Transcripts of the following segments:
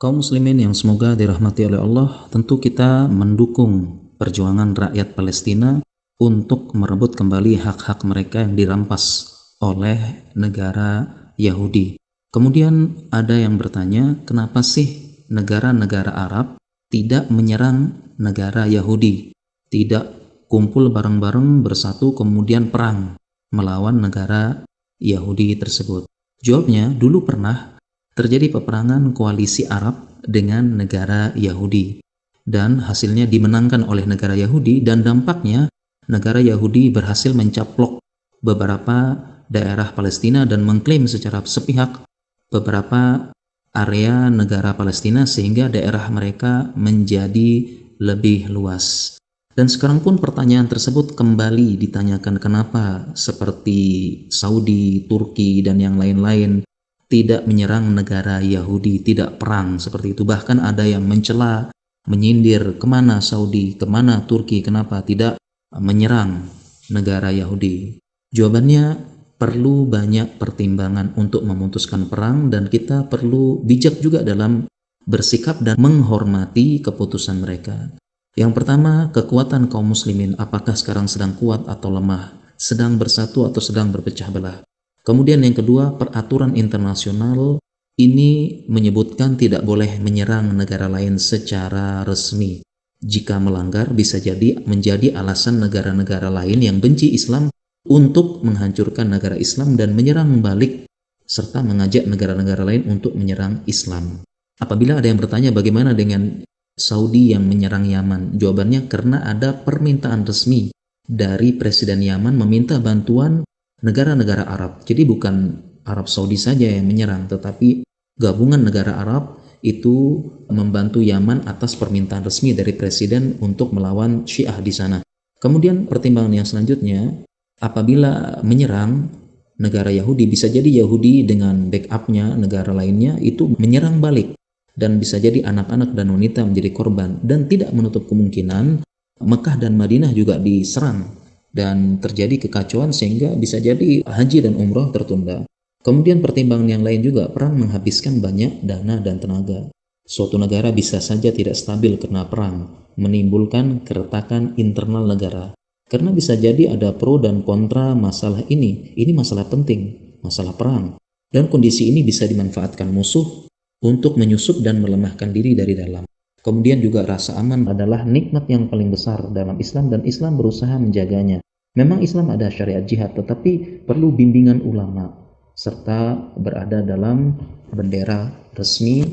Kaum muslimin yang semoga dirahmati oleh Allah, tentu kita mendukung perjuangan rakyat Palestina untuk merebut kembali hak-hak mereka yang dirampas oleh negara Yahudi. Kemudian ada yang bertanya, kenapa sih negara-negara Arab tidak menyerang negara Yahudi, tidak kumpul bareng-bareng bersatu kemudian perang melawan negara Yahudi tersebut? Jawabnya, dulu pernah terjadi peperangan koalisi Arab dengan negara Yahudi dan hasilnya dimenangkan oleh negara Yahudi, dan dampaknya negara Yahudi berhasil mencaplok beberapa daerah Palestina dan mengklaim secara sepihak beberapa area negara Palestina sehingga daerah mereka menjadi lebih luas. Dan sekarang pun pertanyaan tersebut kembali ditanyakan, kenapa seperti Saudi, Turki, dan yang lain-lain tidak menyerang negara Yahudi, tidak perang seperti itu. Bahkan ada yang mencela, menyindir, kemana Saudi, kemana Turki, kenapa tidak menyerang negara Yahudi? Jawabannya, perlu banyak pertimbangan untuk memutuskan perang, dan kita perlu bijak juga dalam bersikap dan menghormati keputusan mereka. Yang pertama, kekuatan kaum muslimin, apakah sekarang sedang kuat atau lemah, sedang bersatu atau sedang berpecah belah. Kemudian yang kedua, peraturan internasional ini menyebutkan tidak boleh menyerang negara lain secara resmi. Jika melanggar bisa jadi menjadi alasan negara-negara lain yang benci Islam untuk menghancurkan negara Islam dan menyerang balik serta mengajak negara-negara lain untuk menyerang Islam. Apabila ada yang bertanya bagaimana dengan Saudi yang menyerang Yaman, jawabannya karena ada permintaan resmi dari Presiden Yaman meminta bantuan negara-negara Arab. Jadi bukan Arab Saudi saja yang menyerang, tetapi gabungan negara Arab itu membantu Yaman atas permintaan resmi dari presiden untuk melawan Syiah di sana. Kemudian pertimbangan yang selanjutnya, apabila menyerang negara Yahudi, bisa jadi Yahudi dengan backupnya negara lainnya itu menyerang balik, dan bisa jadi anak-anak dan wanita menjadi korban, dan tidak menutup kemungkinan Mekah dan Madinah juga diserang dan terjadi kekacauan sehingga bisa jadi haji dan umroh tertunda. Kemudian pertimbangan yang lain juga, perang menghabiskan banyak dana dan tenaga. Suatu negara bisa saja tidak stabil karena perang, menimbulkan keretakan internal negara. Karena bisa jadi ada pro dan kontra masalah ini. Ini masalah penting, masalah perang. Dan kondisi ini bisa dimanfaatkan musuh untuk menyusup dan melemahkan diri dari dalam. Kemudian juga rasa aman adalah nikmat yang paling besar dalam Islam, dan Islam berusaha menjaganya. Memang Islam ada syariat jihad, tetapi perlu bimbingan ulama serta berada dalam bendera resmi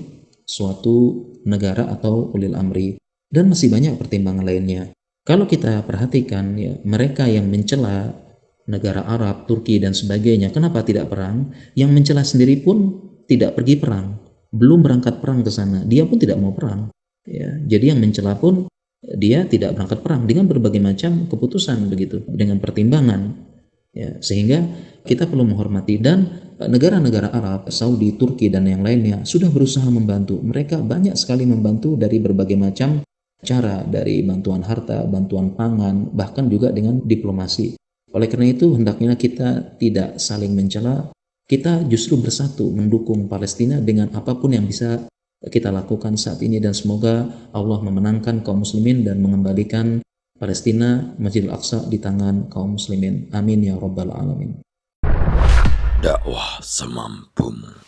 suatu negara atau ulil amri, dan masih banyak pertimbangan lainnya. Kalau kita perhatikan ya, mereka yang mencela negara Arab, Turki dan sebagainya, kenapa tidak perang? Yang mencela sendiri pun tidak pergi perang, belum berangkat perang ke sana, dia pun tidak mau perang. Ya, jadi yang mencela pun dia tidak berangkat perang dengan berbagai macam keputusan begitu, dengan pertimbangan. Ya, sehingga kita perlu menghormati, dan negara-negara Arab, Saudi, Turki dan yang lainnya sudah berusaha membantu. Mereka banyak sekali membantu dari berbagai macam cara, dari bantuan harta, bantuan pangan, bahkan juga dengan diplomasi. Oleh karena itu hendaknya kita tidak saling mencela, kita justru bersatu mendukung Palestina dengan apapun yang bisa kita lakukan saat ini, dan semoga Allah memenangkan kaum muslimin dan mengembalikan Palestina, Masjidil Aqsa di tangan kaum muslimin. Amin ya rabbal alamin. Dakwah semampumu.